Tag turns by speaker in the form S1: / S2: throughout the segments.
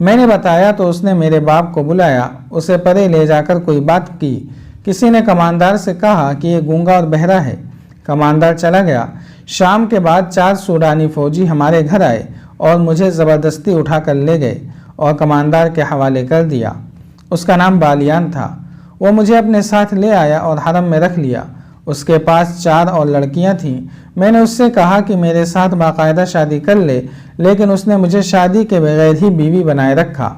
S1: میں نے بتایا تو اس نے میرے باپ کو بلایا، اسے پرے لے جا کر کوئی بات کی۔ کسی نے کماندار سے کہا کہ یہ گونگا اور بہرا ہے۔ کماندار چلا گیا۔ شام کے بعد 4 سوڈانی فوجی ہمارے گھر آئے اور مجھے زبردستی اٹھا کر لے گئے اور کماندار کے حوالے کر دیا۔ اس کا نام بالیان تھا۔ وہ مجھے اپنے ساتھ لے آیا اور حرم میں رکھ لیا۔ اس کے پاس 4 اور لڑکیاں تھیں۔ میں نے اس سے کہا کہ میرے ساتھ باقاعدہ شادی کر لے، لیکن اس نے مجھے شادی کے بغیر ہی بیوی بنائے رکھا۔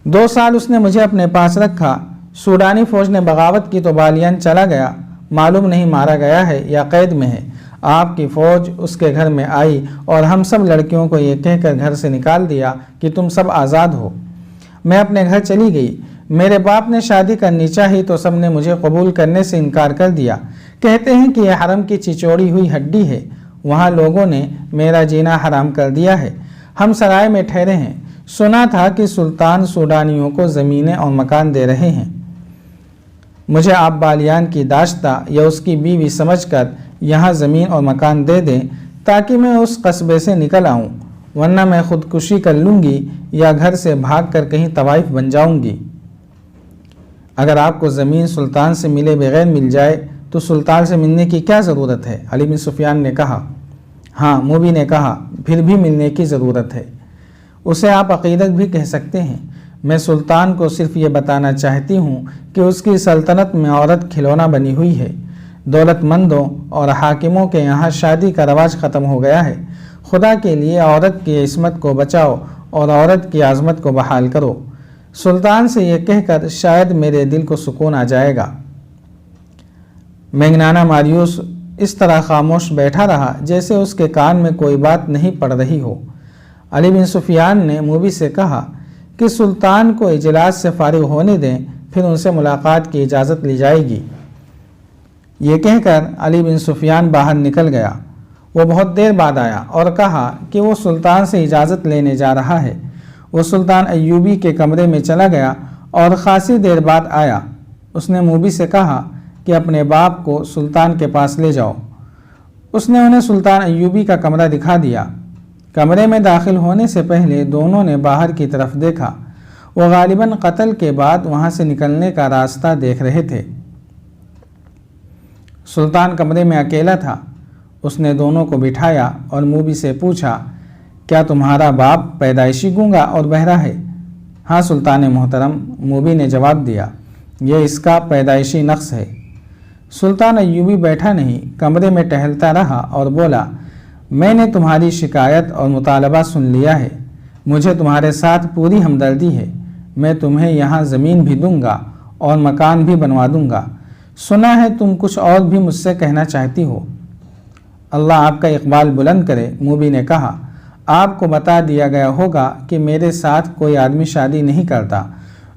S1: 2 سال اس نے مجھے اپنے پاس رکھا۔ سوڈانی فوج نے بغاوت کی تو بالیان چلا گیا، معلوم نہیں مارا گیا ہے یا قید میں ہے۔ آپ کی فوج اس کے گھر میں آئی اور ہم سب لڑکیوں کو یہ کہہ کر گھر سے نکال دیا کہ تم سب آزاد ہو۔ میں اپنے گھر چلی گئی۔ میرے باپ نے شادی کرنی چاہی تو سب نے مجھے قبول کرنے سے انکار کر دیا۔ کہتے ہیں کہ یہ حرم کی چچوڑی ہوئی ہڈی ہے، وہاں لوگوں نے میرا جینا حرام کر دیا ہے۔ ہم سرائے میں ٹھہرے ہیں، سنا تھا کہ سلطان سوڈانیوں کو زمینیں اور مکان دے رہے ہیں۔ مجھے آپ بالیان کی داشتہ یا اس کی بیوی سمجھ کر یہاں زمین اور مکان دے دیں تاکہ میں اس قصبے سے نکل آؤں، ورنہ میں خودکشی کر لوں گی یا گھر سے بھاگ کر کہیں طوائف بن جاؤں گی۔ اگر آپ کو زمین سلطان سے ملے بغیر مل جائے تو سلطان سے ملنے کی کیا ضرورت ہے؟ علی بن سفیان نے کہا۔ ہاں، موبی نے کہا، پھر بھی ملنے کی ضرورت ہے۔ اسے آپ عقیدت بھی کہہ سکتے ہیں۔ میں سلطان کو صرف یہ بتانا چاہتی ہوں کہ اس کی سلطنت میں عورت کھلونا بنی ہوئی ہے۔ دولت مندوں اور حاکموں کے یہاں شادی کا رواج ختم ہو گیا ہے۔ خدا کے لیے عورت کی عصمت کو بچاؤ اور عورت کی عظمت کو بحال کرو۔ سلطان سے یہ کہہ کر شاید میرے دل کو سکون آ جائے گا۔ مینگنانا ماریوس اس طرح خاموش بیٹھا رہا جیسے اس کے کان میں کوئی بات نہیں پڑ رہی ہو۔ علی بن سفیان نے موبی سے کہا کہ سلطان کو اجلاس سے فارغ ہونے دیں، پھر ان سے ملاقات کی اجازت لی جائے گی۔ یہ کہہ کر علی بن سفیان باہر نکل گیا۔ وہ بہت دیر بعد آیا اور کہا کہ وہ سلطان سے اجازت لینے جا رہا ہے۔ وہ سلطان ایوبی کے کمرے میں چلا گیا اور خاصی دیر بعد آیا۔ اس نے موبی سے کہا کہ اپنے باپ کو سلطان کے پاس لے جاؤ۔ اس نے انہیں سلطان ایوبی کا کمرہ دکھا دیا۔ کمرے میں داخل ہونے سے پہلے دونوں نے باہر کی طرف دیکھا۔ وہ غالباً قتل کے بعد وہاں سے نکلنے کا راستہ دیکھ رہے تھے۔ سلطان کمرے میں اکیلا تھا۔ اس نے دونوں کو بٹھایا اور موبی سے پوچھا، کیا تمہارا باپ پیدائشی گونگا اور بہرا ہے؟ ہاں سلطان محترم، موبی نے جواب دیا، یہ اس کا پیدائشی نقص ہے۔ سلطان ایوبی بیٹھا نہیں، کمرے میں ٹہلتا رہا اور بولا، میں نے تمہاری شکایت اور مطالبہ سن لیا ہے۔ مجھے تمہارے ساتھ پوری ہمدردی ہے۔ میں تمہیں یہاں زمین بھی دوں گا اور مکان بھی بنوا دوں گا۔ سنا ہے تم کچھ اور بھی مجھ سے کہنا چاہتی ہو۔ اللہ آپ کا اقبال بلند کرے، موبی نے کہا۔ آپ کو بتا دیا گیا ہوگا کہ میرے ساتھ کوئی آدمی شادی نہیں کرتا۔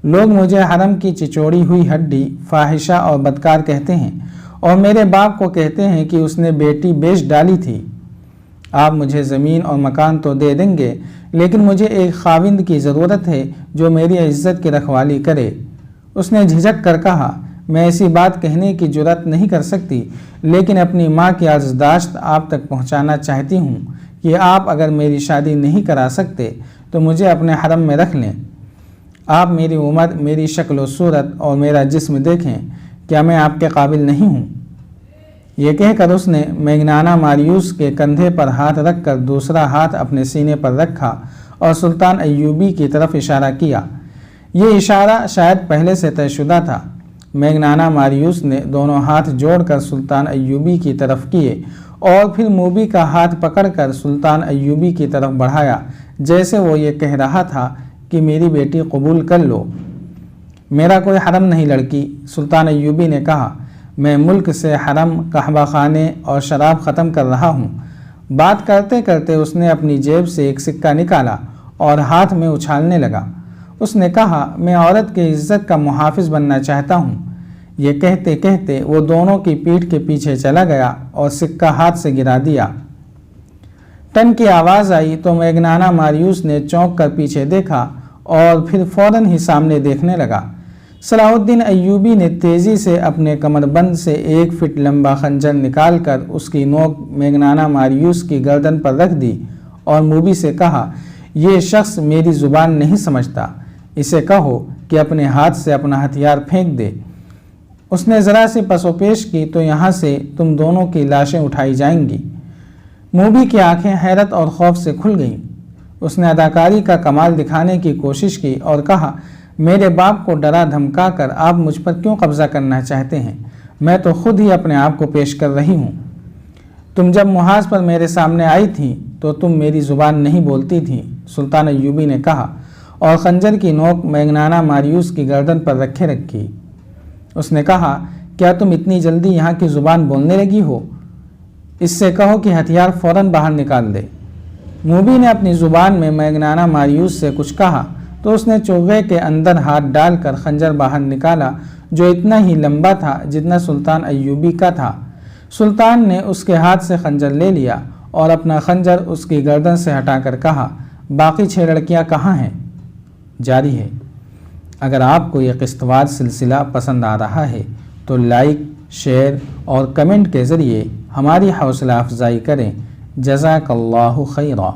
S1: لوگ مجھے حرم کی چچوڑی ہوئی ہڈی، فاحشہ اور بدکار کہتے ہیں، اور میرے باپ کو کہتے ہیں کہ اس نے بیٹی بیچ ڈالی تھی۔ آپ مجھے زمین اور مکان تو دے دیں گے، لیکن مجھے ایک خاوند کی ضرورت ہے جو میری عزت کی رکھوالی کرے۔ اس نے جھجک کر کہا، میں ایسی بات کہنے کی جرأت نہیں کر سکتی، لیکن اپنی ماں کی عرضداشت آپ تک پہنچانا چاہتی ہوں کہ آپ اگر میری شادی نہیں کرا سکتے تو مجھے اپنے حرم میں رکھ لیں۔ آپ میری عمر، میری شکل و صورت اور میرا جسم دیکھیں، کیا میں آپ کے قابل نہیں ہوں؟ یہ کہہ کر اس نے مینگنانا ماریوس کے کندھے پر ہاتھ رکھ کر دوسرا ہاتھ اپنے سینے پر رکھا اور سلطان ایوبی کی طرف اشارہ کیا۔ یہ اشارہ شاید پہلے سے طے شدہ تھا۔ مینگنانا ماریوس نے دونوں ہاتھ جوڑ کر سلطان ایوبی کی طرف کیے اور پھر موبی کا ہاتھ پکڑ کر سلطان ایوبی کی طرف بڑھایا، جیسے وہ یہ کہہ رہا تھا کہ میری بیٹی قبول کر لو۔ میرا کوئی حرم نہیں لڑکی، سلطان ایوبی نے کہا، میں ملک سے حرم، کعبہ خانے اور شراب ختم کر رہا ہوں۔ بات کرتے کرتے اس نے اپنی جیب سے ایک سکہ نکالا اور ہاتھ میں اچھالنے لگا۔ اس نے کہا، میں عورت کی عزت کا محافظ بننا چاہتا ہوں۔ یہ کہتے کہتے وہ دونوں کی پیٹھ کے پیچھے چلا گیا اور سکہ ہاتھ سے گرا دیا۔ ٹن کی آواز آئی تو مینگنانا ماریوس نے چونک کر پیچھے دیکھا اور پھر فوراً ہی سامنے دیکھنے لگا۔ صلاح الدین ایوبی نے تیزی سے اپنے کمر بند سے 1 فٹ لمبا خنجر نکال کر اس کی نوک مینگنانا ماریوس کی گردن پر رکھ دی اور موبی سے کہا، یہ شخص میری زبان نہیں سمجھتا، اسے کہو کہ اپنے ہاتھ سے اپنا ہتھیار پھینک دے۔ اس نے ذرا سی پس و پیش کی تو یہاں سے تم دونوں کی لاشیں اٹھائی جائیں گی۔ موبی کی آنکھیں حیرت اور خوف سے کھل گئیں۔ اس نے اداکاری کا کمال دکھانے کی کوشش کی اور کہا، میرے باپ کو ڈرا دھمکا کر آپ مجھ پر کیوں قبضہ کرنا چاہتے ہیں؟ میں تو خود ہی اپنے آپ کو پیش کر رہی ہوں۔ تم جب محاذ پر میرے سامنے آئی تھی تو تم میری زبان نہیں بولتی تھی، سلطان ایوبی نے کہا، اور خنجر کی نوک میگنانا ماریوس کی گردن پر رکھے رکھی۔ اس نے کہا، کیا تم اتنی جلدی یہاں کی زبان بولنے لگی ہو؟ اس سے کہو کہ ہتھیار فوراً باہر نکال دے۔ موبی نے اپنی زبان میں میگنانا ماریوس سے کچھ کہا تو اس نے چوغے کے اندر ہاتھ ڈال کر خنجر باہر نکالا، جو اتنا ہی لمبا تھا جتنا سلطان ایوبی کا تھا۔ سلطان نے اس کے ہاتھ سے خنجر لے لیا اور اپنا خنجر اس کی گردن سے ہٹا کر کہا، باقی 6 لڑکیاں کہاں ہیں؟ جاری ہے۔ اگر آپ کو یہ قسط وار سلسلہ پسند آ رہا ہے تو لائک، شیئر اور کمنٹ کے ذریعے ہماری حوصلہ افزائی کریں۔ جزاک اللہ خیرا۔